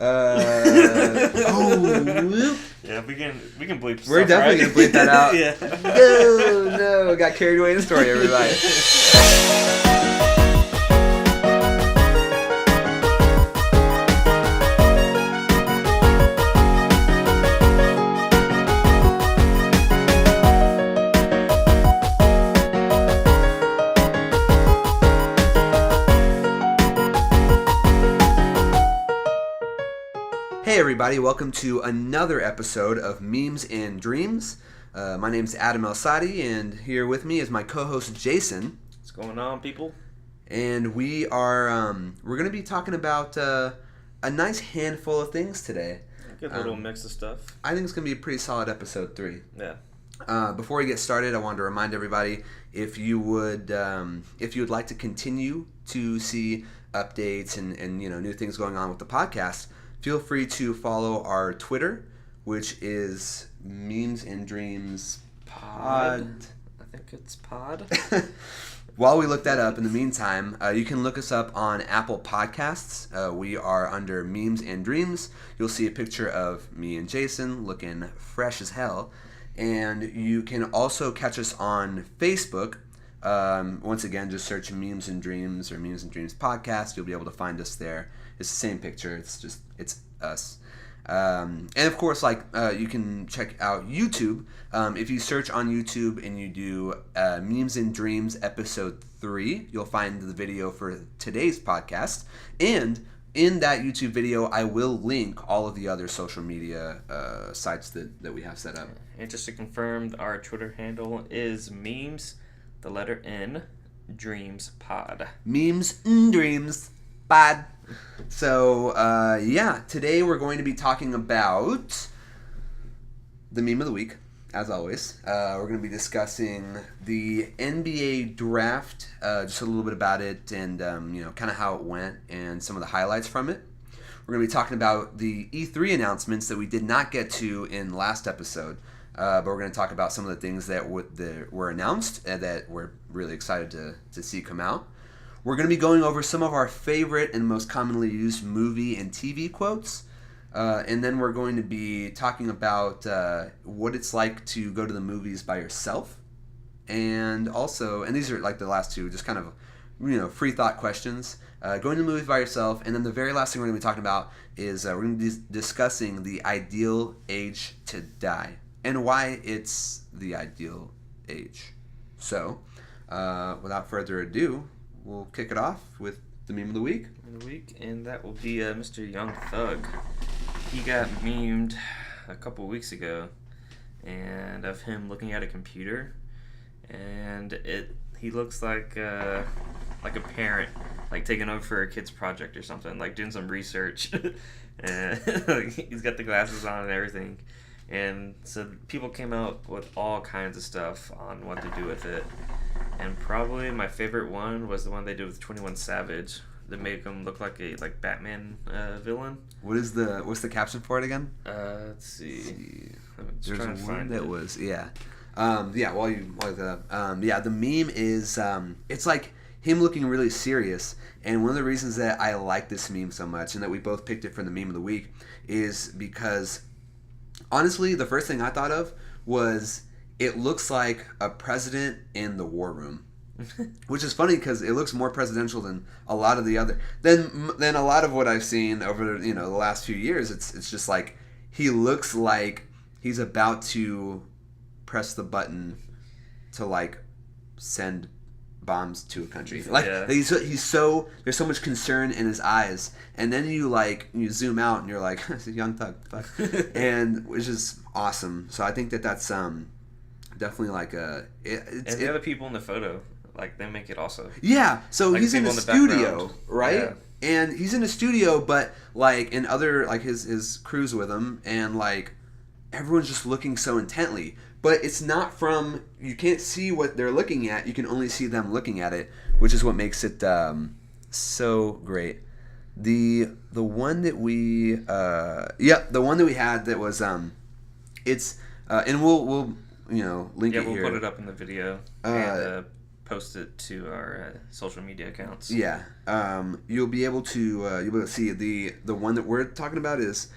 Oh. Yeah, we can bleep. We're stuff, definitely right? gonna bleep that out. Yeah. No, got carried away in the story, everybody. Hey everybody, welcome to another episode of Memes and Dreams. My name's Adam El-Sadi, and here with me is my co-host Jason. What's going on, people? And we're going to be talking about a nice handful of things today. Good little mix of stuff. I think it's going to be a pretty solid episode 3. Yeah. Before we get started, I wanted to remind everybody if you would like to continue to see updates and new things going on with the podcast, feel free to follow our Twitter, which is Memes and Dreams Pod. I think it's Pod. While we look that up, in the meantime, you can look us up on Apple Podcasts. We are under Memes and Dreams. You'll see a picture of me and Jason looking fresh as hell. And you can also catch us on Facebook. Once again, just search Memes and Dreams or Memes and Dreams Podcast. You'll be able to find us there. It's the same picture. It's us. And of course, you can check out YouTube. If you search on YouTube and you do Memes and Dreams Episode 3, you'll find the video for today's podcast. And in that YouTube video, I will link all of the other social media sites that we have set up. And just to confirm, our Twitter handle is memes, the letter N, Dreams Pod. Memes and Dreams Pod. So, today we're going to be talking about the meme of the week, as always. We're going to be discussing the NBA draft, just a little bit about it and, kind of how it went and some of the highlights from it. We're going to be talking about the E3 announcements that we did not get to in last episode, but we're going to talk about some of the things that were announced and that we're really excited to see come out. We're going to be going over some of our favorite and most commonly used movie and TV quotes. And then we're going to be talking about what it's like to go to the movies by yourself. And also, and these are like the last two, just kind of, free thought questions. Going to the movies by yourself. And then the very last thing we're going to be talking about is we're going to be discussing the ideal age to die and why it's the ideal age. So, without further ado, we'll kick it off with the meme of the week. And that will be Mr. Young Thug. He got memed a couple weeks ago, and of him looking at a computer, and he looks like a parent, like taking over for a kid's project or something, like doing some research. And he's got the glasses on and everything. And so people came out with all kinds of stuff on what to do with it. And probably my favorite one was the one they did with 21 Savage. That made him look like a Batman villain. What's the caption for it again? Let's see. There's one that was while you look that up. The meme is it's like him looking really serious. And one of the reasons that I like this meme so much and that we both picked it for the meme of the week is because honestly, the first thing I thought of was it looks like a president in the war room. Which is funny because it looks more presidential than a lot of the other than a lot of what I've seen over the last few years. It's just like he looks like he's about to press the button to send bombs to a country. He's so there's so much concern in his eyes, and then you zoom out and you're like, it's a young thug, and which is awesome. So I think that's definitely and the other people in the photo. They make it also. Yeah, so he's in the studio, right? Yeah. And he's in the studio, but in other his crew's with him, and everyone's just looking so intently. But it's not from you can't see what they're looking at. You can only see them looking at it, which is what makes it so great. The one that we had that was it's and we'll link it here. Yeah, we'll put it up in the video and post it to our social media accounts. Yeah, you'll be able to see the one that we're talking about is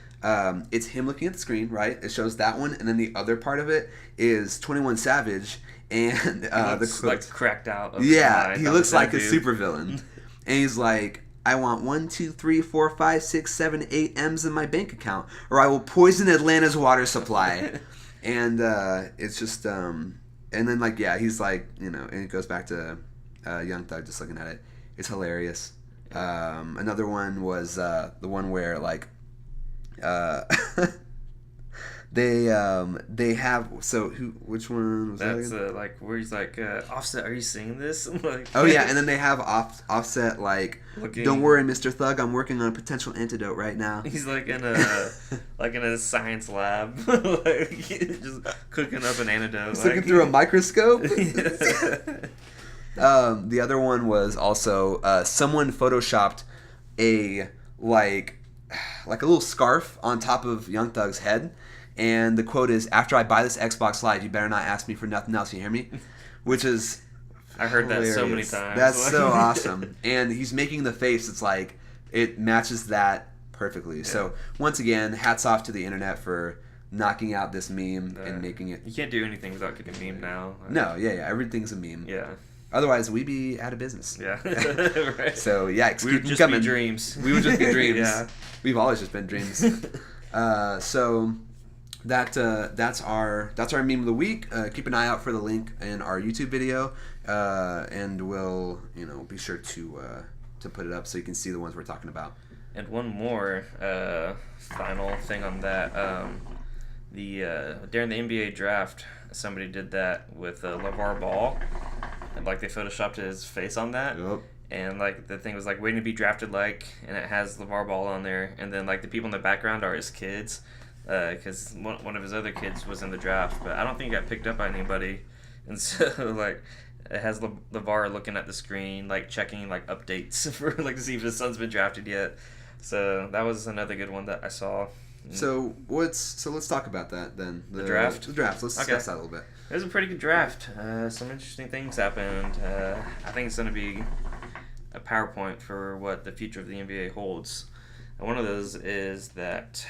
it's him looking at the screen, right? It shows that one, and then the other part of it is 21 Savage, and He looks like cracked out. Yeah, he looks like a supervillain, and he's like, I want 1, 2, 3, 4, 5, 6, 7, 8 M's in my bank account, or I will poison Atlanta's water supply. And it's just, and then like, yeah, he's like, you know, and it goes back to Young Thug just looking at it. It's hilarious. Another one was the one where like, they have, so which one was that? That's like where he's like, Offset, are you seeing this? Like, oh yeah, and then they have Offset like, looking, don't worry, Mr. Thug, I'm working on a potential antidote right now. He's like in a science lab, like just cooking up an antidote. He's like, looking through a microscope. The other one was also someone photoshopped a like a little scarf on top of Young Thug's head. And the quote is, after I buy this Xbox Live, you better not ask me for nothing else, you hear me? Which is I heard hilarious. that so many times. That's so awesome. And he's making the face, it's like, it matches that perfectly. Yeah. So, once again, hats off to the internet for knocking out this meme and making it... You can't do anything without getting memed now. No, yeah, everything's a meme. Yeah. Otherwise, we'd be out of business. Yeah. Right. So, yeah, we would just be dreams. We would just be dreams. Yeah. We've always just been dreams. So... That's our meme of the week. Keep an eye out for the link in our YouTube video, and we'll be sure to put it up so you can see the ones we're talking about. And one more final thing on that, during the NBA draft, somebody did that with LeVar Ball, and like they photoshopped his face on that. Yep. And like the thing was like waiting to be drafted, like, and it has LeVar Ball on there, and then like the people in the background are his kids. Because one of his other kids was in the draft, but I don't think he got picked up by anybody, and so like it has LeVar looking at the screen, like checking like updates for like to see if his son's been drafted yet. So that was another good one that I saw. So let's talk about that then. The draft. The draft. Let's discuss that a little bit. It was a pretty good draft. Some interesting things happened. I think it's going to be a PowerPoint for what the future of the NBA holds. And one of those is that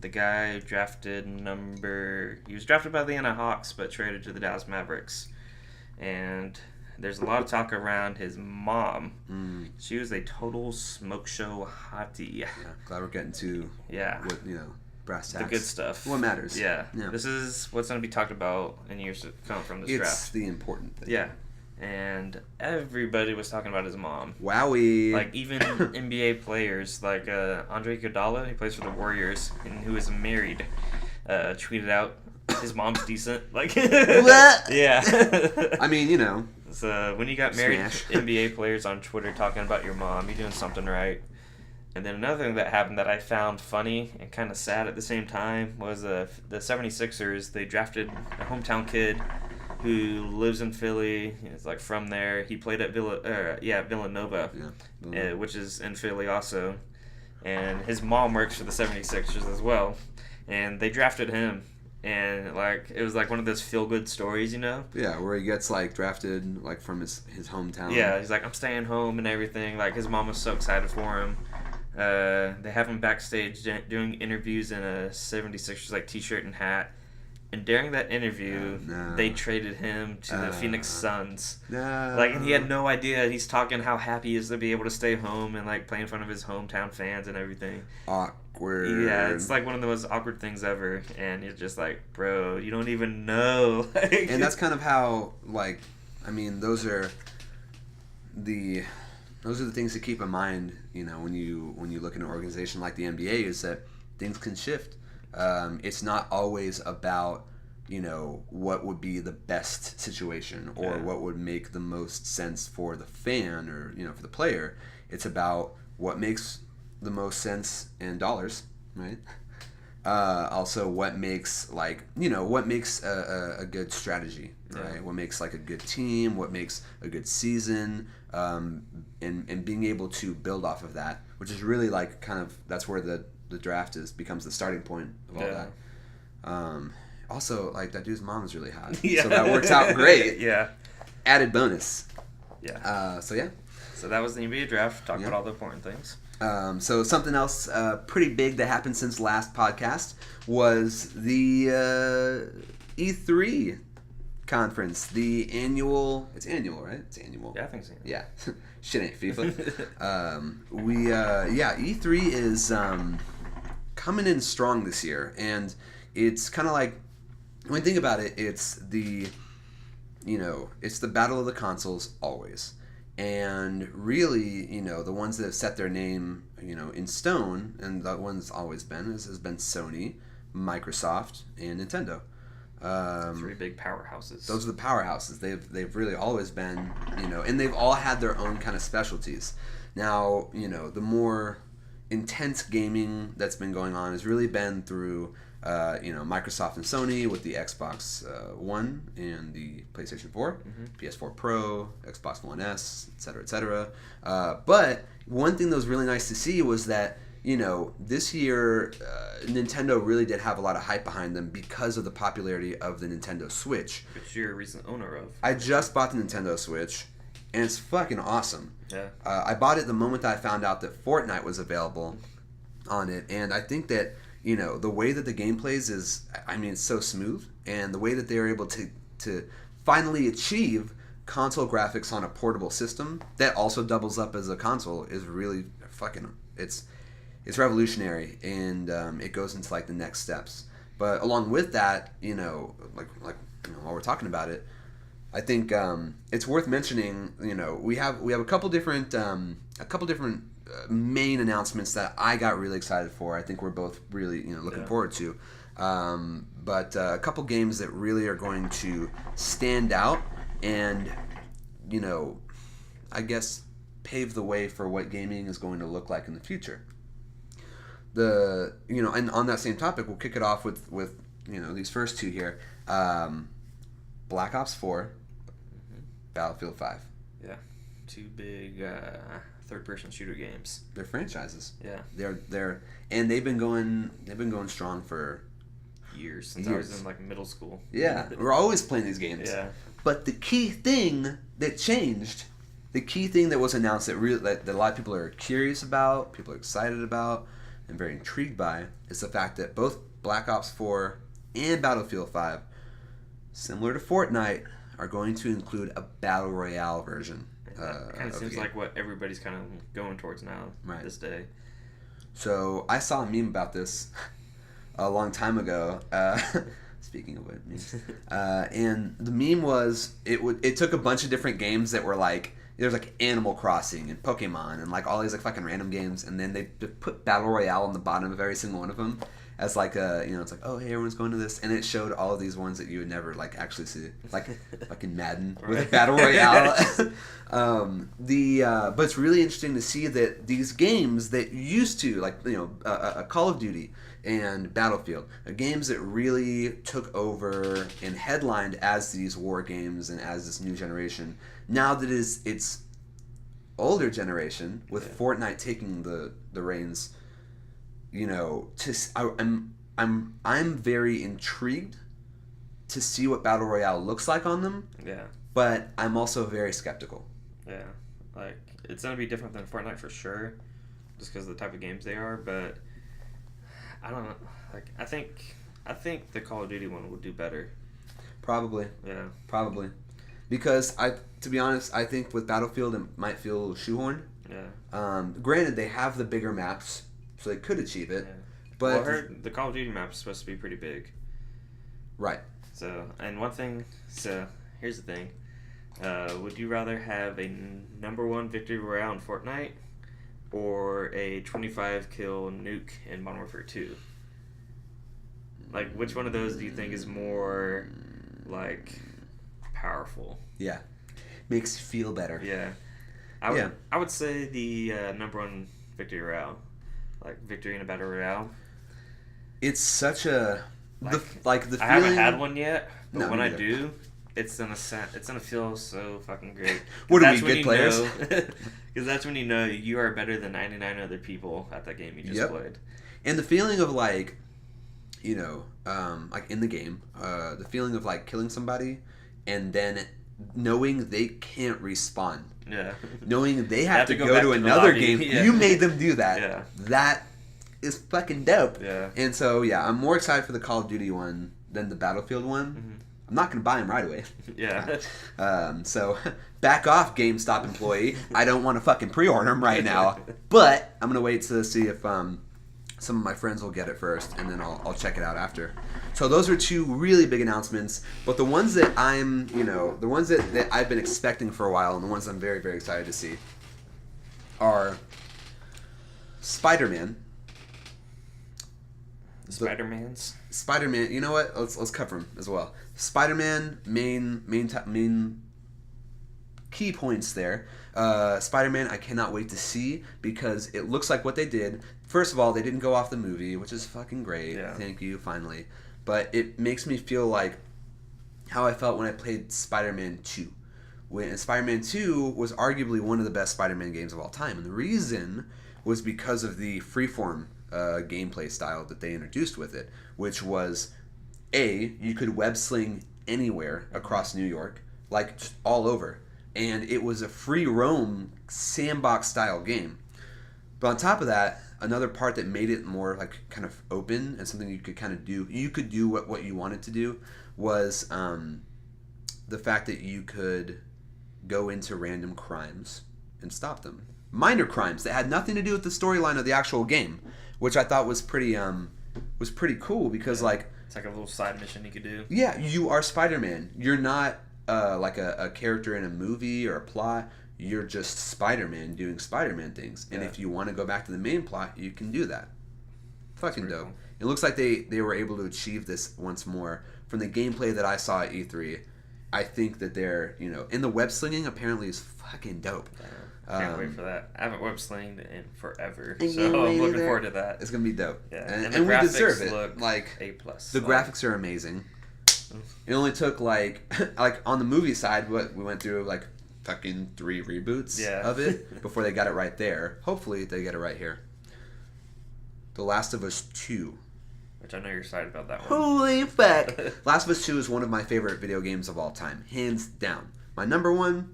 the guy he was drafted by the Atlanta Hawks, but traded to the Dallas Mavericks. And there's a lot of talk around his mom. She was a total smoke show hottie. Yeah, glad we're getting to what, brass tacks. The good stuff. What matters. Yeah. This is what's going to be talked about in years to come from this draft. It's the important thing. Yeah. And everybody was talking about his mom. Wowie. Like, even NBA players, like Andre Iguodala, he plays for the Warriors, and who is married, tweeted out, his mom's decent. Like, what? Yeah. I mean, So, when you got married NBA players on Twitter talking about your mom, you're doing something right. And then another thing that happened that I found funny and kind of sad at the same time was the 76ers, they drafted a hometown kid who lives in Philly. He's like from there. He played at Villanova, which is in Philly also. And his mom works for the 76ers as well. And they drafted him. And like it was like one of those feel-good stories, Yeah, where he gets like drafted like from his hometown. Yeah, he's like, I'm staying home and everything. Like his mom was so excited for him. They have him backstage doing interviews in a 76ers like t-shirt and hat. And during that interview, they traded him to the Phoenix Suns. Like, and he had no idea. He's talking how happy he is to be able to stay home and like play in front of his hometown fans and everything. Awkward. Yeah, it's like one of the most awkward things ever. And you're just like, bro, you don't even know. And that's kind of how, like, I mean, those are the things to keep in mind. When you look at an organization like the NBA, is that things can shift. It's not always about, what would be the best situation or what would make the most sense for the fan or, for the player. It's about what makes the most sense in dollars, right? Also, what makes, a good strategy, right? Yeah. What makes, a good team, what makes a good season, and being able to build off of that, which is really, that's where the draft becomes the starting point of all that. Also, that dude's mom is really hot. So that works out great. Yeah. Added bonus. Yeah. So yeah. So that was the NBA draft. Talk about all the important things. So something else pretty big that happened since last podcast was the E3 conference, the annual. It's annual, right? It's annual. Yeah, I think so. Yeah, shit ain't FIFA. E3 is coming in strong this year, and it's kind of like when you think about it, it's the battle of the consoles always. And really, the ones that have set their name, in stone, and the one's always been, has been Sony, Microsoft, and Nintendo. Three big powerhouses. Those are the powerhouses. They've really always been, and they've all had their own kind of specialties. Now, the more intense gaming that's been going on has really been through Microsoft and Sony with the Xbox One and the PlayStation 4, PS4 Pro, Xbox One S, etc., etc. But one thing that was really nice to see was that, this year Nintendo really did have a lot of hype behind them because of the popularity of the Nintendo Switch. Which you're a recent owner of. I just bought the Nintendo Switch, and it's fucking awesome. Yeah. I bought it the moment that I found out that Fortnite was available on it, and I think that the way that the game plays is, it's so smooth, and the way that they're able to finally achieve console graphics on a portable system that also doubles up as a console is really fucking, it's revolutionary, and it goes into like the next steps. But along with that, while we're talking about it, I think it's worth mentioning. We have a couple different main announcements that I got really excited for. I think we're both really looking forward to. But a couple games that really are going to stand out and I guess pave the way for what gaming is going to look like in the future. And on that same topic, we'll kick it off with these first two here. Black Ops 4, Battlefield 5. Yeah, two big third-person shooter games. They're franchises. Yeah, and they've been going strong for years since I was in like middle school. Yeah, we're always playing these games. Yeah, but the key thing that changed, the key thing that was announced that a lot of people are curious about, people are excited about, and very intrigued by, is the fact that both Black Ops 4 and Battlefield 5, similar to Fortnite, are going to include a Battle Royale version. That kind of seems like what everybody's kind of going towards now, this day. So I saw a meme about this a long time ago. Speaking of what memes, and the meme was it took a bunch of different games that were like, there's like Animal Crossing and Pokemon and like all these like fucking random games, and then they put Battle Royale on the bottom of every single one of them as like it's like, oh hey, everyone's going to this, and it showed all of these ones that you would never like actually see, like fucking Madden with Battle Royale. But it's really interesting to see that these games that used to like a Call of Duty and Battlefield, games that really took over and headlined as these war games and as this new generation, now that it's older generation with Fortnite taking the reins, I'm very intrigued to see what Battle Royale looks like on them. Yeah. But I'm also very skeptical. Yeah. Like, it's going to be different than Fortnite for sure, just because of the type of games they are, but I don't know. Like, I think the Call of Duty one will do better. Probably. Yeah. Probably. Because to be honest, I think with Battlefield it might feel shoehorned. Yeah. Granted, they have the bigger maps, so they could achieve it. Yeah. But well, I heard the Call of Duty map is supposed to be pretty big. Right. So here's the thing. Would you rather have a number one victory royale in Fortnite or a 25 kill nuke in Modern Warfare 2? Like, which one of those do you think is more, like, powerful? Yeah. Makes you feel better. Yeah. I would say the number one victory royale. Like, victory in a battle royale. It's such a... the feeling... I haven't had one yet, but No, when I neither. do, it's gonna feel so fucking great. What are we, good players? Because that's when you know you are better than 99 other people at that game you just played. And the feeling of like, like in the game, the feeling of like killing somebody and then knowing they can't respawn. Yeah. Knowing they have to go back to the another lobby. game. Yeah. You made them do that. Yeah. That is fucking dope. Yeah. And so, yeah, I'm more excited for the Call of Duty one than the Battlefield one. Mm-hmm. I'm not going to buy them right away. Yeah. So, back off, GameStop employee. I don't want to fucking pre-order them right now. But I'm going to wait to see if some of my friends will get it first, and then I'll check it out after. So those are two really big announcements. But the ones that the ones that I've been expecting for a while, and the ones I'm very, very excited to see, are Spider-Man. Spider-Man. You know what? Let's cover them as well. Spider-Man main key points there. Spider-Man, I cannot wait to see because it looks like what they did. First of all, they didn't go off the movie, which is fucking great. Yeah. Thank you, finally. But it makes me feel like how I felt when I played Spider-Man 2. When Spider-Man 2 was arguably one of the best Spider-Man games of all time. And the reason was because of the freeform gameplay style that they introduced with it, which was, you could web sling anywhere across New York, like just all over. And it was a free roam sandbox style game. But on top of that, another part that made it more like kind of open and something you could kind of do, you could do what you wanted to do, was the fact that you could go into random crimes and stop them. Minor crimes that had nothing to do with the storyline of the actual game, which I thought was pretty cool because it's like a little side mission you could do. Yeah, you are Spider-Man. You're not like a character in a movie or a plot. You're just Spider-Man doing Spider-Man things. And if you want to go back to the main plot, you can do that. Fucking dope. Cool. It looks like they were able to achieve this once more. From the gameplay that I saw at E3, I think that they're, and the web slinging apparently is fucking dope. Can't wait for that. I haven't web slinged in forever, so I'm looking forward to that. It's gonna be dope. Yeah, and we deserve it. Look like A+. The graphics are amazing. It only took like on the movie side, we went through like fucking 3 reboots of it before they got it right there. Hopefully they get it right here. The Last of Us 2. Which I know you're excited about that one. Holy fuck! Last of Us 2 is one of my favorite video games of all time, hands down. My number one.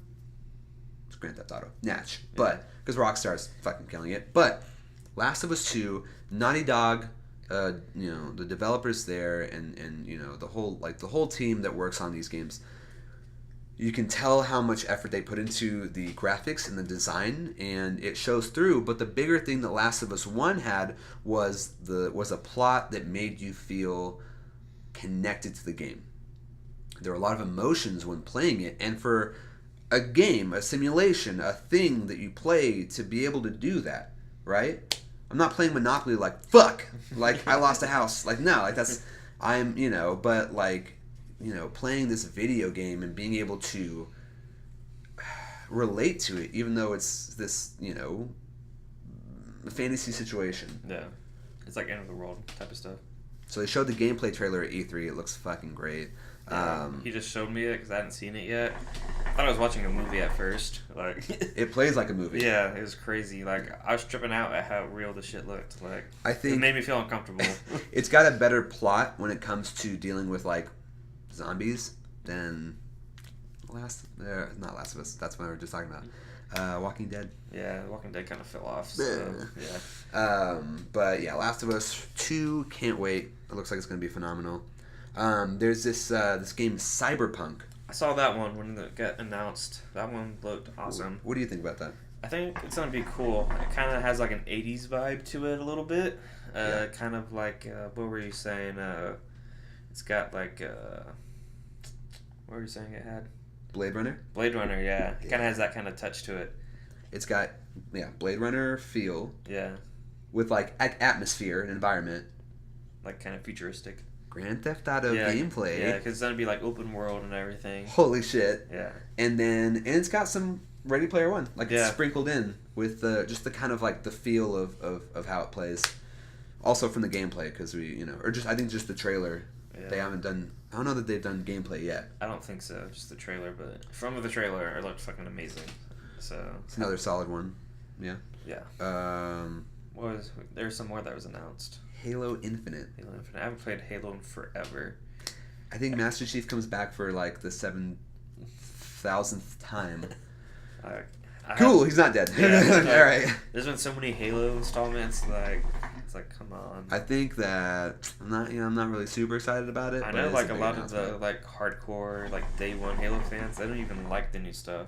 Grand Theft Auto, Natch, but because Rockstar's fucking killing it. But Last of Us 2, Naughty Dog, the developers there, and the whole team that works on these games. You can tell how much effort they put into the graphics and the design, and it shows through. But the bigger thing that Last of Us 1 had was a plot that made you feel connected to the game. There were a lot of emotions when playing it, and for a game, a simulation, a thing that you play to be able to do that, right? I'm not playing Monopoly like, fuck, like I lost a house. Like, no, like that's, but like, playing this video game and being able to relate to it, even though it's this, fantasy situation. Yeah. It's like end of the world type of stuff. So they showed the gameplay trailer at E3. It looks fucking great. Yeah, he just showed me it because I hadn't seen it yet. I thought I was watching a movie at first. Like it plays like a movie. Yeah, it was crazy. Like I was tripping out at how real the shit looked. Like I think it made me feel uncomfortable. It's got a better plot when it comes to dealing with like zombies than not Last of Us. That's what we were just talking about. Walking Dead. Yeah, Walking Dead kind of fell off. So, yeah. But yeah, Last of Us 2, can't wait. It looks like it's going to be phenomenal. There's this game Cyberpunk. I saw that one when it got announced. That one looked awesome. What do you think about that? I think it's going to be cool. It kind of has like an 80s vibe to it a little bit. Kind of like, what were you saying? It's got like, what were you saying it had? Blade Runner? Blade Runner, yeah. It kind of has that kind of touch to it. It's got, Blade Runner feel. Yeah. With like atmosphere and environment. Like kind of futuristic. Grand Theft Auto gameplay. Yeah, because it's going to be like open world and everything. Holy shit. Yeah. And it's got some Ready Player One. Like it's sprinkled in with just the kind of like the feel of how it plays. Also from the gameplay because I think just the trailer. Yeah. They haven't done, I don't know that they've done gameplay yet. I don't think so, just the trailer, but from the trailer it looked fucking amazing. So it's another solid one. Yeah. Yeah. There's some more that was announced. Halo Infinite. I haven't played Halo in forever. I think Master Chief comes back for like the 7th 1,000th time. I Cool, have- he's not dead. Yeah. All right. There's been so many Halo installments. Like, it's like, come on. I think that I'm not really super excited about it. I but know, it's like, a big lot of the, announcement. like, hardcore, like, day one Halo fans, they don't even like the new stuff.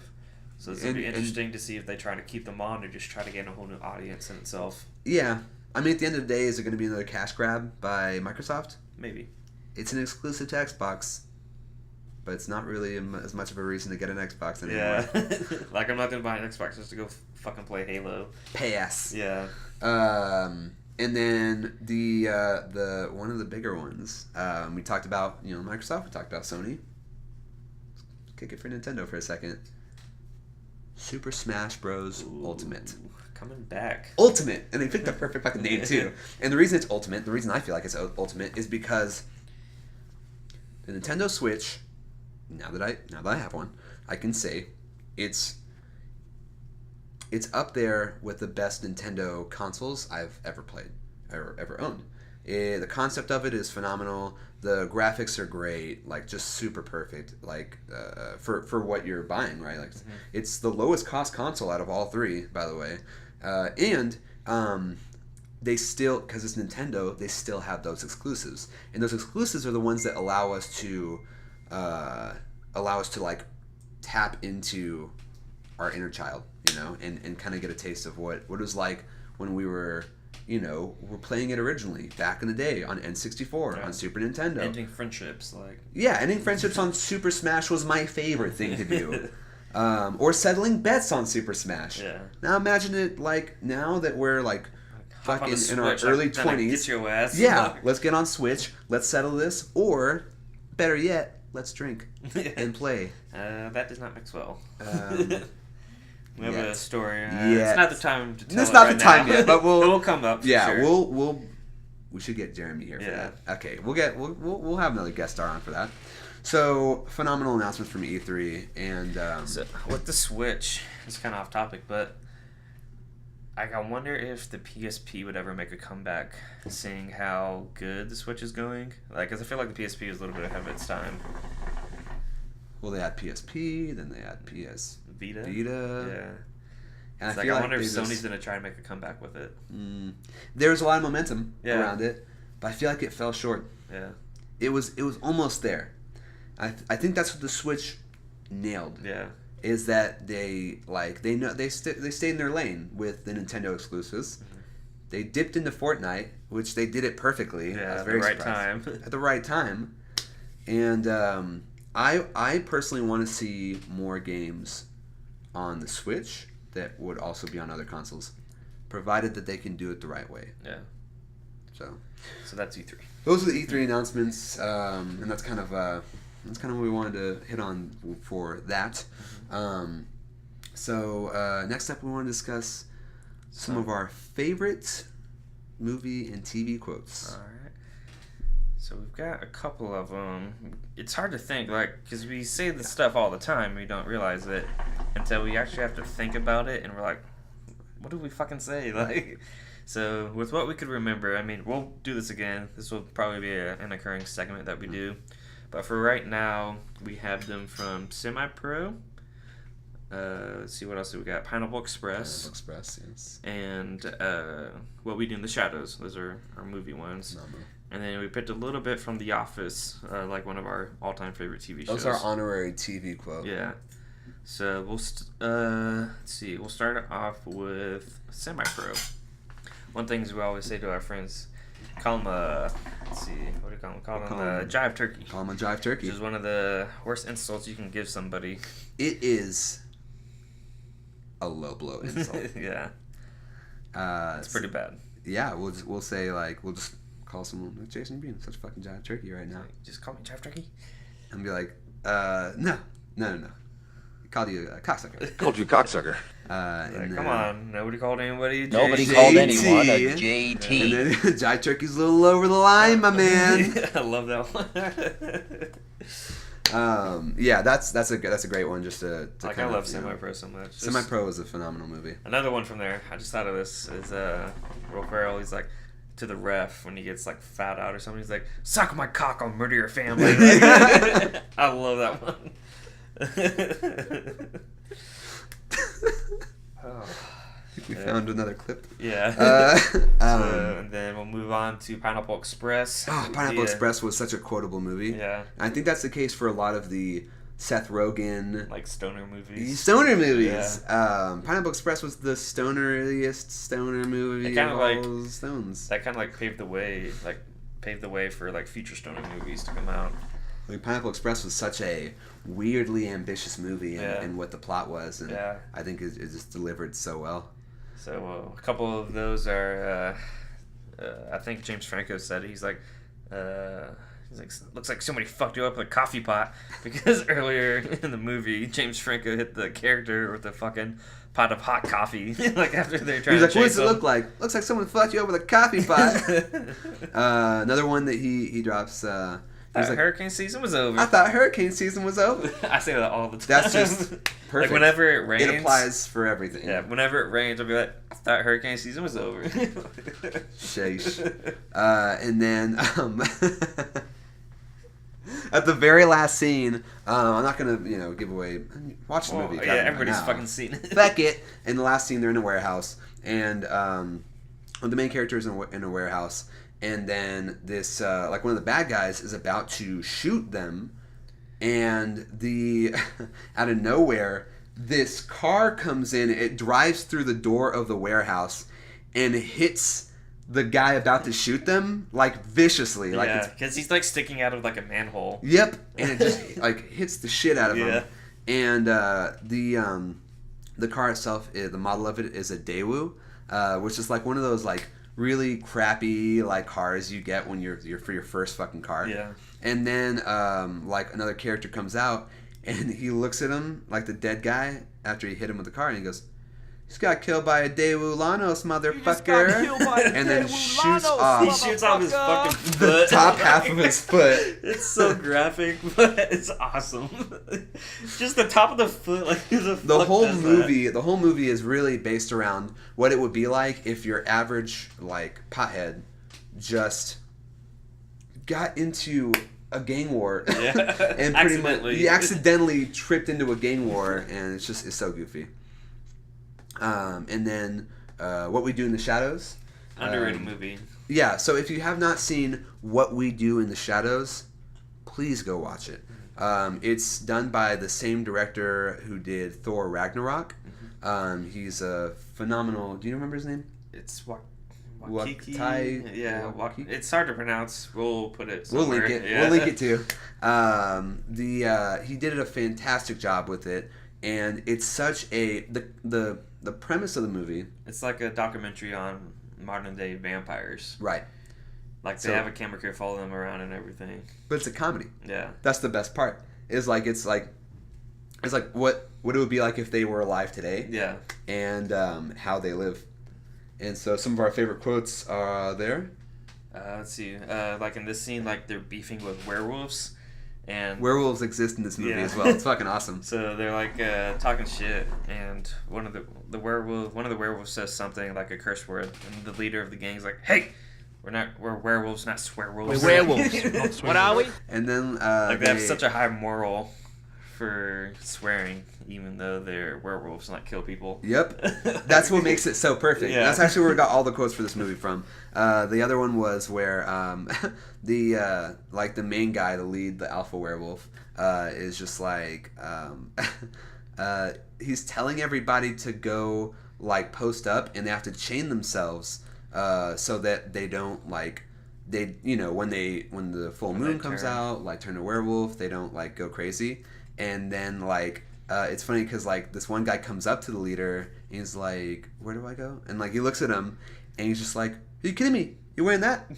So it's going to be And- interesting to see if they try to keep them on or just try to gain a whole new audience in itself. Yeah, I mean, at the end of the day, is it going to be another cash grab by Microsoft? Maybe. It's an exclusive to Xbox, but it's not really as much of a reason to get an Xbox anymore. Yeah. Like, I'm not going to buy an Xbox just to go fucking play Halo. Pass. Yeah. And then the one of the bigger ones we talked about, Microsoft. We talked about Sony. Let's kick it for Nintendo for a second. Super Smash Bros. Ultimate. Coming back. Ultimate, and they picked the perfect fucking name too. And the reason it's Ultimate, the reason I feel like it's Ultimate, is because the Nintendo Switch. Now that I have one, I can say it's up there with the best Nintendo consoles I've ever played or ever owned. The concept of it is phenomenal. The graphics are great, like just super perfect, like for what you're buying, right? Like it's the lowest cost console out of all three, by the way, and they still, because it's Nintendo, they still have those exclusives, and those exclusives are the ones that allow us to like tap into our inner child, and kind of get a taste of what it was like when we were playing it originally back in the day on N64, on Super Nintendo. Ending friendships, like. Yeah, ending friendships on Super Smash was my favorite thing to do. Or settling bets on Super Smash. Yeah. Now imagine it like now that we're like Hop on fucking the in our Switch, early like, then I 20s. Get your ass. Yeah, let's get on Switch. Let's settle this. Or, better yet, let's drink and play. That does not mix well. We have Yet. a story. Yet. It's not the time to tell It's it not right the time now. yet, but it will come up. For Yeah, sure. we should get Jeremy here for Yeah. that. Okay, we'll have another guest star on for that. So phenomenal announcements from E3, and So with the Switch, it's kind of off topic, but I wonder if the PSP would ever make a comeback, seeing how good the Switch is going. Like, 'cause I feel like the PSP is a little bit ahead of its time. well, they had PSP, then they had PS Vita. Vita. Yeah. And It's I like, feel I wonder like if they Sony's just- gonna try and make a comeback with it. there was a lot of momentum Yeah. around it, but I feel like it fell short. Yeah. It was almost there. I think that's what the Switch nailed. Yeah. Is that they stayed in their lane with the Nintendo exclusives. They dipped into Fortnite, which they did it perfectly. I Yeah. was At very the right surprised. time. At the right time. And I personally want to see more games on the Switch that would also be on other consoles, provided that they can do it the right way. Yeah. So that's E3. those are the E3 announcements, and that's kind of what we wanted to hit on for that. So next up, we want to discuss some of our favorite movie and TV quotes. All right. So we've got a couple of them. It's hard to think, like, because we say this stuff all the time, we don't realize it until we actually have to think about it, and we're like, what did we fucking say? Like, so with what we could remember, I mean, we'll do this again. This will probably be an occurring segment that we do. But for right now, we have them from Semi-Pro. Let's see, what else do we got? Pineapple Express. Pineapple Express, yes. And What We Do in the Shadows. Those are our movie ones. And then we picked a little bit from The Office, like one of our all-time favorite TV shows. Those are honorary TV quote. Yeah. So let's see. We'll start off with Semi-Pro. One thing is we always say to our friends, call them let's see, what do you call them? Call them Jive Turkey. Call them a Jive Turkey. Which is one of the worst insults you can give somebody. It is a low blow insult. Yeah. It's pretty bad. Yeah, we'll say we'll just call someone like Jason Bean, such a fucking Jive Turkey right now. Just call me Jive Turkey. And be like, no. Called you a cocksucker. Called you cocksucker. Come on, nobody called anybody. Nobody JT. called anyone a And JT. then Jive Turkey's a little over the line, my man. I love that one. Yeah, that's a great one. Just to I kind love of, Semi-Pro so much. Just Semi-Pro is a phenomenal movie. Another one from there. I just thought of this is Will Ferrell. He's like to the ref when he gets like fouled out or something. He's like, "Suck my cock, I'll murder your family." I love that one. We found another clip. Yeah. And then we'll move on to Pineapple Express. Oh, Pineapple Express was such a quotable movie. Yeah. I think that's the case for a lot of the Seth Rogen like stoner movies. Yeah. Pineapple Express was the stoneriest stoner movie It of kinda all stones. That kind of like paved the way for like future stoner movies to come out. Like Pineapple Express was such a weirdly ambitious movie Yeah. in what the plot was, and Yeah. I think it just delivered so well. So a couple of those are, I think James Franco said it. He's like, looks like somebody fucked you up with a coffee pot, because earlier in the movie James Franco hit the character with a fucking pot of hot coffee, like after they're trying. He's like, to "What chase does it look like? Looks like someone fucked you up with a coffee pot." Another one that he drops. He's like, hurricane season was over. I thought hurricane season was over. I say that all the time. That's just perfect. Like whenever it rains, it applies for everything. Yeah, whenever it rains, I'll be like, I thought hurricane season was over. Sheesh. And then at the very last scene, I'm not gonna give away. Watch the movie. Yeah, everybody's fucking seen it. Fuck it. In the last scene, they're in a warehouse, and the main character is in a warehouse, and then this like one of the bad guys is about to shoot them, and out of nowhere, this car comes in. It drives through the door of the warehouse and hits the guy about to shoot them like viciously. Like, yeah, because he's like sticking out of like a manhole. Yep, and it just like hits the shit out of him. And the car itself, the model of it is a Daewoo, which is like one of those like really crappy like cars you get when you're for your first fucking car. Yeah. And then like another character comes out and he looks at him like the dead guy after he hit him with the car, and he goes, "He's got killed by a Daewoo Lanos, motherfucker," and then shoots off. He shoots off his fucking foot. The top half of his foot. It's so graphic, but it's awesome. Just the top of the foot, like who The whole movie is really based around what it would be like if your average like pothead just got into a gang war. Yeah. And pretty much he accidentally tripped into a gang war, and it's so goofy. And then What We Do in the Shadows. Underrated movie. Yeah, so if you have not seen What We Do in the Shadows, please go watch it. It's done by the same director who did Thor Ragnarok. He's a phenomenal... Do you remember his name? It's Wakiki. Yeah, it's hard to pronounce. We'll put it somewhere. We'll link it. Yeah. We'll link it too. He did a fantastic job with it, and it's such a... The premise of the movie... It's like a documentary on modern day vampires. Right. Like they have a camera crew follow them around and everything. But it's a comedy. Yeah. That's the best part. It's like what it would be like if they were alive today. Yeah. And how they live. And so some of our favorite quotes are there. Let's see. Like in this scene, like they're beefing with werewolves. And werewolves exist in this movie as well. It's fucking awesome. So they're like talking shit, and one of the werewolves says something like a curse word, and the leader of the gang is like, "Hey, we're werewolves, not swearwolves." We're werewolves. What are we? And then like they have such a high moral for swearing, even though they're werewolves, not kill people. Yep, that's what makes it so perfect. Yeah. That's actually where we got all the quotes for this movie from. The other one was where the main guy, the lead, the alpha werewolf, is just like he's telling everybody to go like post up, and they have to chain themselves so that they don't like when the full moon comes out, like turn to werewolf, they don't like go crazy. And then like it's funny because like this one guy comes up to the leader and he's like, "Where do I go?" And like he looks at him and he's just like, "Are you kidding me? You wearing that?" And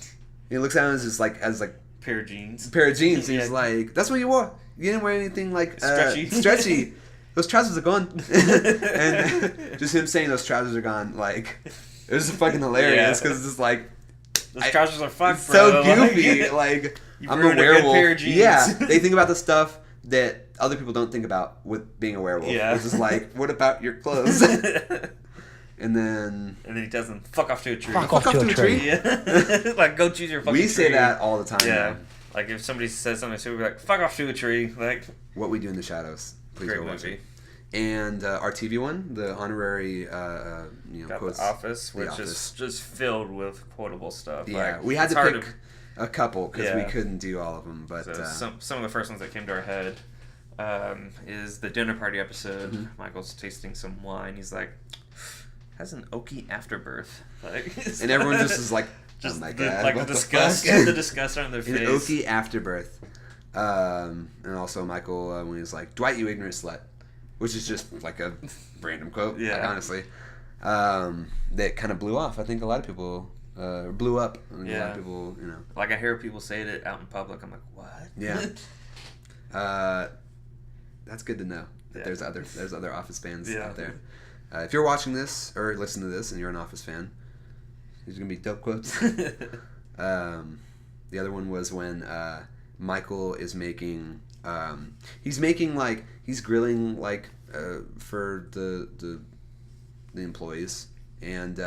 he looks at him as like pair of jeans. And he's like, "That's what you wore. You didn't wear anything like stretchy. Those trousers are gone." And just him saying those trousers are gone, like it was fucking hilarious because it's just like those trousers are fucked, bro. So goofy. Like I'm a werewolf. Pair of jeans. Yeah, they think about the stuff that other people don't think about with being a werewolf. Yeah. It's just like, what about your clothes? And then he tells them, "Fuck off to a tree." Fuck off to a tree. Yeah. Like, go choose your fucking tree. We say that all the time. Yeah. Man. Like, if somebody says something, so we're like, "Fuck off to a tree." Like, What We Do in the Shadows. Please Great go watch movie. it. And our TV one, the honorary, Got quotes. The Office, The which Office. is just filled with quotable stuff. Yeah, Like, we had it's to hard pick a couple because we Yeah. couldn't do all of them. But So some of the first ones that came to our head is the dinner party episode. Mm-hmm. Michael's tasting some wine. He's like, has an oaky afterbirth. Like, and everyone just is like, just oh my the, god, like what the the disgust, fuck? the disgust on their An face. oaky afterbirth. And also Michael when he's like, Dwight, you ignorant slut. Which is just like a random quote, Yeah. honestly. That kind of blew off. I think a lot of people blew up. I think a lot Yeah. of people, Like I hear people say it out in public. I'm like, what? Yeah. That's good to know that Yeah. there's other Office fans Yeah. out there. If you're watching this or listening to this and you're an Office fan, there's gonna be dope quotes. The other one was when Michael is making he's grilling for the employees, and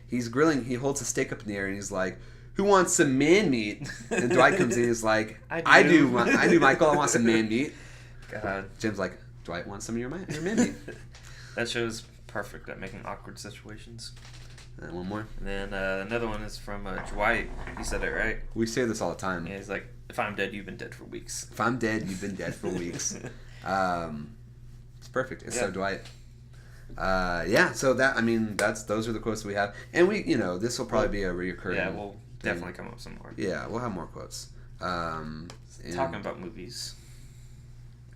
he's grilling. He holds a steak up in the air and he's like, "Who wants some man meat?" And Dwight comes in and is like, I do, Michael. I want some man meat." God, Jim's like, "Dwight wants some of your man meat." that show's perfect at making awkward situations. And one more. And then another one is from Dwight. He said it right. We say this all the time. Yeah, he's like, if I'm dead, you've been dead for weeks. If I'm dead, you've been dead for weeks. It's perfect. It's so Yeah. Dwight. So those are the quotes we have, and this will probably be a reoccurring. Yeah, we'll definitely come up with some more. Yeah, we'll have more quotes. And- Talking about movies,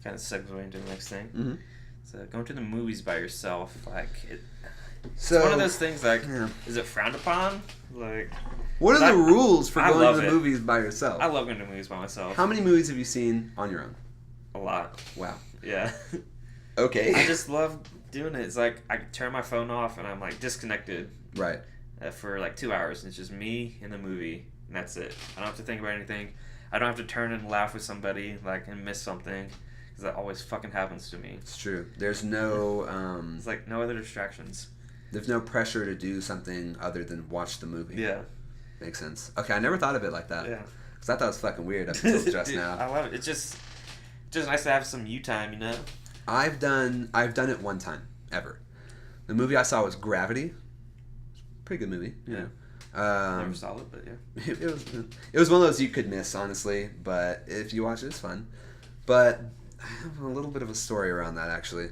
kind of segues into the next thing. Mhm. So going to the movies by yourself, So it's one of those things. Like, yeah. is it frowned upon? Like, What are the rules for I going love to the it. movies by yourself? I love going to movies by myself. How many movies have you seen on your own? A lot. Wow. Yeah. Okay. I just love doing it. It's like I turn my phone off and I'm like disconnected Right. for like 2 hours. And it's just me in the movie, and that's it. I don't have to think about anything. I don't have to turn and laugh with somebody and miss something, because that always fucking happens to me. It's true. There's no It's like no other distractions. there's no pressure to do something other than watch the movie. Yeah. Makes sense. Okay, I never thought of it like that. Yeah. Because I thought it was fucking weird up until just Dude, now. I love it. It's just nice to have some you time, you know? I've done it one time ever. The movie I saw was Gravity. Pretty good movie. You know. Never saw it, but yeah. It was one of those you could miss, honestly. But if you watch it, it's fun. But I have a little bit of a story around that, actually.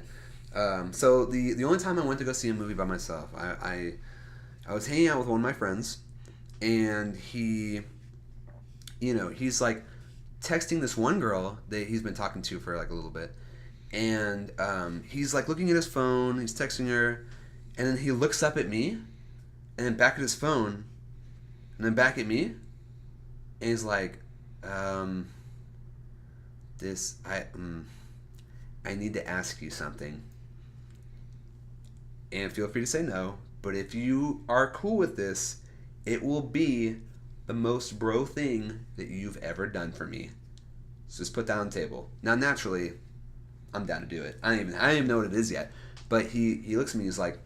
So the only time I went to go see a movie by myself, I was hanging out with one of my friends, and he's like texting this one girl that he's been talking to for like a little bit, and he's like looking at his phone, he's texting her, and then he looks up at me, and then back at his phone, and then back at me, and he's like, I need to ask you something, and feel free to say no, but if you are cool with this, it will be the most bro thing that you've ever done for me. So just put that on the table. Now, naturally, I'm down to do it. I don't even know what it is yet. But he looks at me, he's like,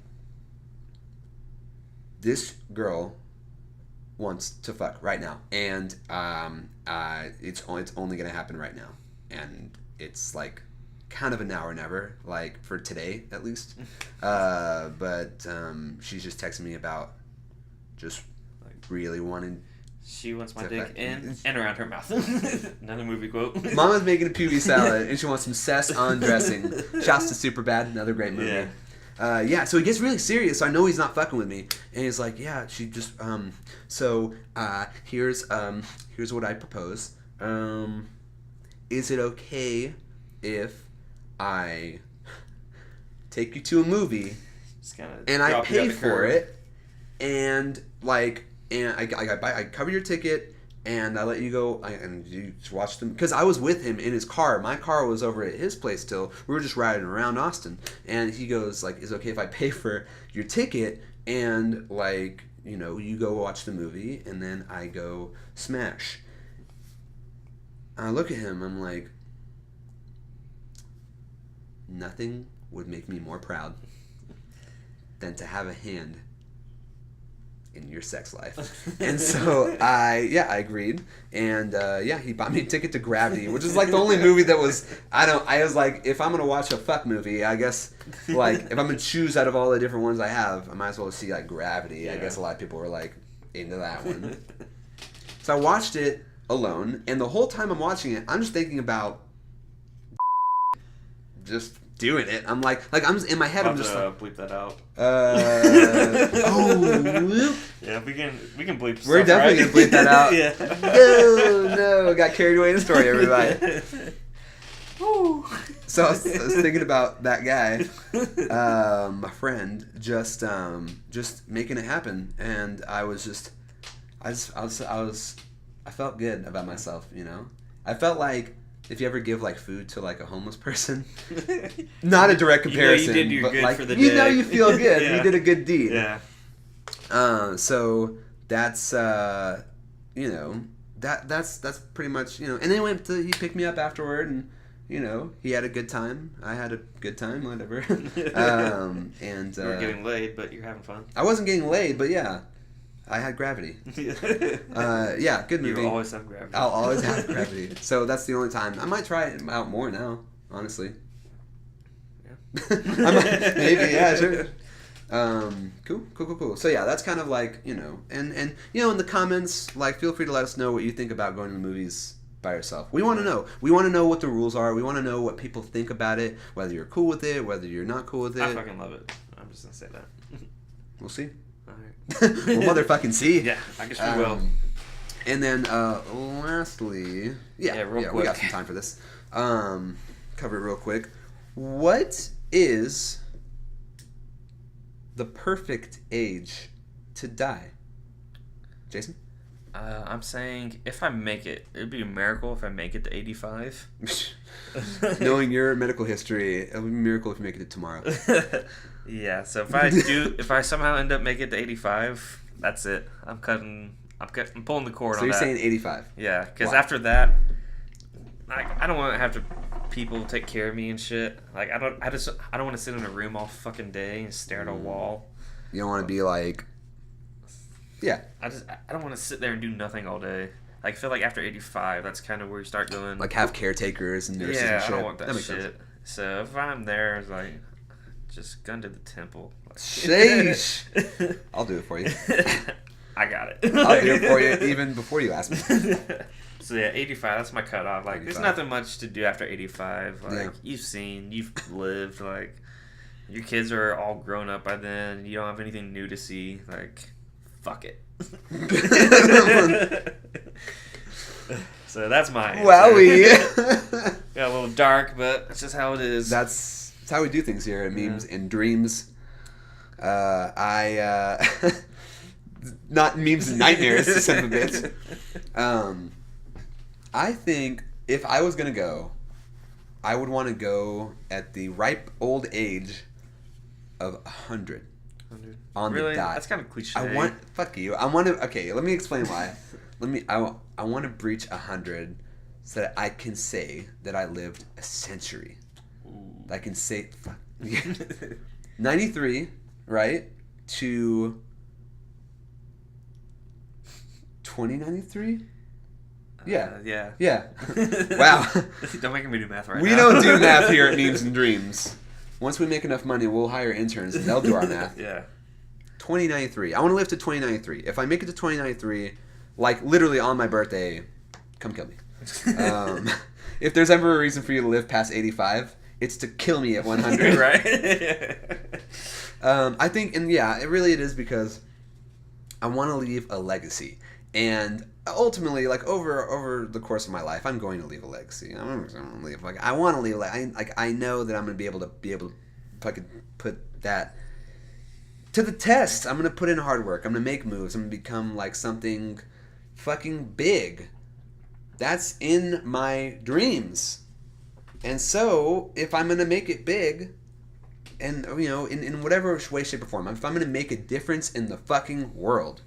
this girl wants to fuck right now. And it's only going to happen right now. And it's like kind of a now or never, like for today at least. But she's just texting me about just like really wanting. She wants my To dick fuck- in and around her mouth. Another movie quote. Mama's making a puby salad and she wants some cess on dressing. Shouts to Superbad, another great movie. Yeah. So he gets really serious. So I know he's not fucking with me, and he's like, "Yeah, she just here's what I propose. Is it okay if I take you to a movie Just kinda and I drop you pay off the for curb. it, and I cover your ticket, and I let you go and you just watch them, because I was with him in his car. My car was over at his place still. We were just riding around Austin, and he goes like, "Is it okay if I pay for your ticket and you go watch the movie and then I go smash?" And I look at him. I'm like, nothing would make me more proud than to have a hand in your sex life. And so I agreed, and he bought me a ticket to Gravity, which is like the only movie that was I was like, if I'm gonna watch a fuck movie, I guess like if I'm gonna choose out of all the different ones I have, I might as well see like Gravity. Yeah. I guess a lot of people were like into that one. So I watched it alone, and the whole time I'm watching it, I'm just thinking about just doing it. I'm like I'm just in my head. I'm just like, bleep that out. oh. Yeah, we can bleep. We're stuff, definitely right? gonna bleep that out. Yeah. No, got carried away in the story, everybody. So I was thinking about that guy, my friend, just making it happen, and I felt good about myself, you know. I felt like if you ever give like food to like a homeless person, not a direct comparison, you did your but good like for the you day. know you feel good, Yeah. you did a good deed. Yeah. So that's that's pretty much, you know. And then he picked me up afterward, and you know, he had a good time. I had a good time, whatever. And You were getting laid, but you're having fun. I wasn't getting laid, but yeah, I had Gravity. Yeah, good movie. You always have Gravity. I'll always have Gravity. So that's the only time. I might try it out more now, honestly. Yeah. Maybe, yeah, sure. Cool. So yeah, that's kind of like, you know, and you know, in the comments, like, feel free to let us know what you think about going to the movies by yourself. We want to know. We want to know what the rules are. We want to know what people think about it, whether you're cool with it, whether you're not cool with it. I fucking love it. I'm just gonna say that. We'll see. Alright. We'll motherfucking see. Yeah, I guess we will. And then lastly, real we quick. got some time for this. Cover it real quick. What is the perfect age to die? Jason? I'm saying if I make it, it'd be a miracle if I make it to 85. Knowing your medical history, it would be a miracle if you make it to tomorrow. Yeah, so if I somehow end up making it to 85, that's it. I'm pulling the cord So on you're that. saying 85? Yeah, because Why? after that, I don't want to have people take care of me and shit. Like I don't want to sit in a room all fucking day and stare at a wall. You don't want to be like, yeah, I don't want to sit there and do nothing all day. Like I feel like after 85, that's kind of where you start going. like have caretakers and nurses yeah, and shit. I don't want that makes shit. sense. So if I'm there, it's like just gun to the temple. Like, Sheesh. I'll do it for you. I got it. I'll do it for you even before you ask me. So yeah, 85, that's my cutoff. Like 85. there's nothing much to do after 85. Like Yeah. you've lived, like your kids are all grown up by then, you don't have anything new to see, like fuck it. So that's my answer. Wowie. Got a little dark, but that's just how it is. That's how we do things here at Memes and Dreams. Not Memes and Nightmares, son of a bitch. I think if I was gonna go, I would want to go at the ripe old age of 100 on really? the dot. That's kind of cliche. Fuck you. I want to. Okay, let me explain why. I want to breach 100 so that I can say that I lived a century. Ooh. I can say 93, right, to 2093. Yeah. Yeah. Wow. Don't make me do math right We now. don't do math here at Memes and Dreams. Once we make enough money, we'll hire interns and they'll do our math. Yeah. 2093. I want to live to 2093. If I make it to 2093, like literally on my birthday, come kill me. If there's ever a reason for you to live past 85, it's to kill me at 100. Right? I think, and yeah, it is because I want to leave a legacy. And ultimately, like over the course of my life, I'm going to leave a legacy. I'm going to leave, like, I want to leave, I know that I'm going to be able to if I could put that to the test. I'm going to put in hard work. I'm going to make moves. I'm going to become like something fucking big. That's in my dreams. And so, if I'm going to make it big, and, you know, in whatever way, shape, or form, if I'm going to make a difference in the fucking world,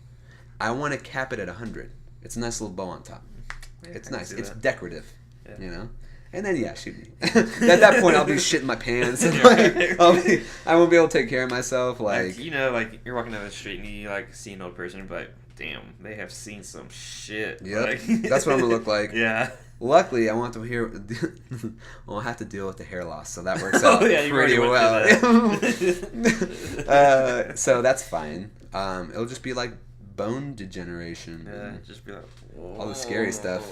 I want to cap it at 100. It's a nice little bow on top. Yeah, It's I can nice. see It's that. decorative, Yeah. you know? And then shoot me. At that point, I'll be shitting my pants. And, like, I won't be able to take care of myself. Like, like you're walking down the street and you like see an old person, and be like, damn, they have seen some shit. Yep, Like, that's what I'm gonna look like. Yeah. Luckily, I won't have to deal with the hair loss, so that works out you pretty already well. went through that. So that's fine. It'll just be like bone degeneration. Yeah, just be like All the scary stuff.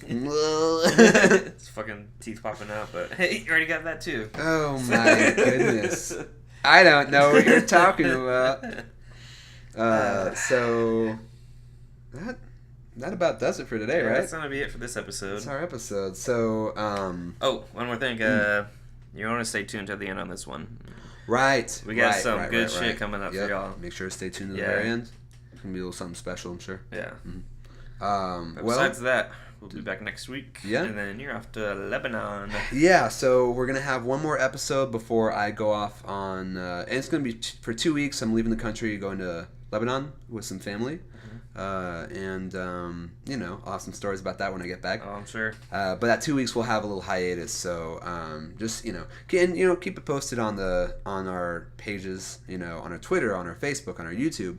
It's fucking teeth popping out, but hey, you already got that too. Oh my goodness. I don't know what you're talking about. So that about does it for today, right? That's gonna be it for this episode. That's our episode. So, oh, one more thing. You want to stay tuned to the end on this one. Right. We got some good shit coming up for y'all. Make sure to stay tuned to the very end. It's gonna be a little something special, I'm sure. Yeah. But besides that, we'll be back next week. Yeah. And then you're off to Lebanon. Yeah, so we're going to have one more episode before I go off on... and it's going to be for 2 weeks. I'm leaving the country, going to Lebanon with some family. I'll have some stories about that when I get back. Oh, I'm sure. But that 2 weeks we'll have a little hiatus, so just keep it posted on our pages, on our Twitter, on our Facebook, on our YouTube.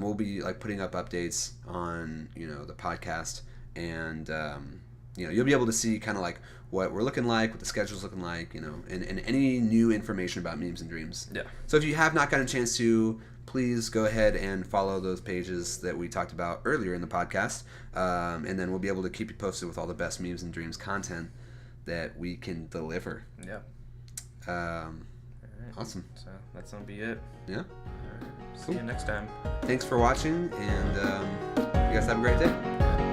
We'll be like putting up updates on the podcast, and you'll be able to see kind of like what we're looking like, what the schedule's looking like, and any new information about Memes and Dreams. Yeah. So if you have not gotten a chance to, please go ahead and follow those pages that we talked about earlier in the podcast. And then we'll be able to keep you posted with all the best Memes and Dreams content that we can deliver. Yeah. All right. Awesome. So that's going to be it. Yeah. See you next time. Thanks for watching, and you guys have a great day.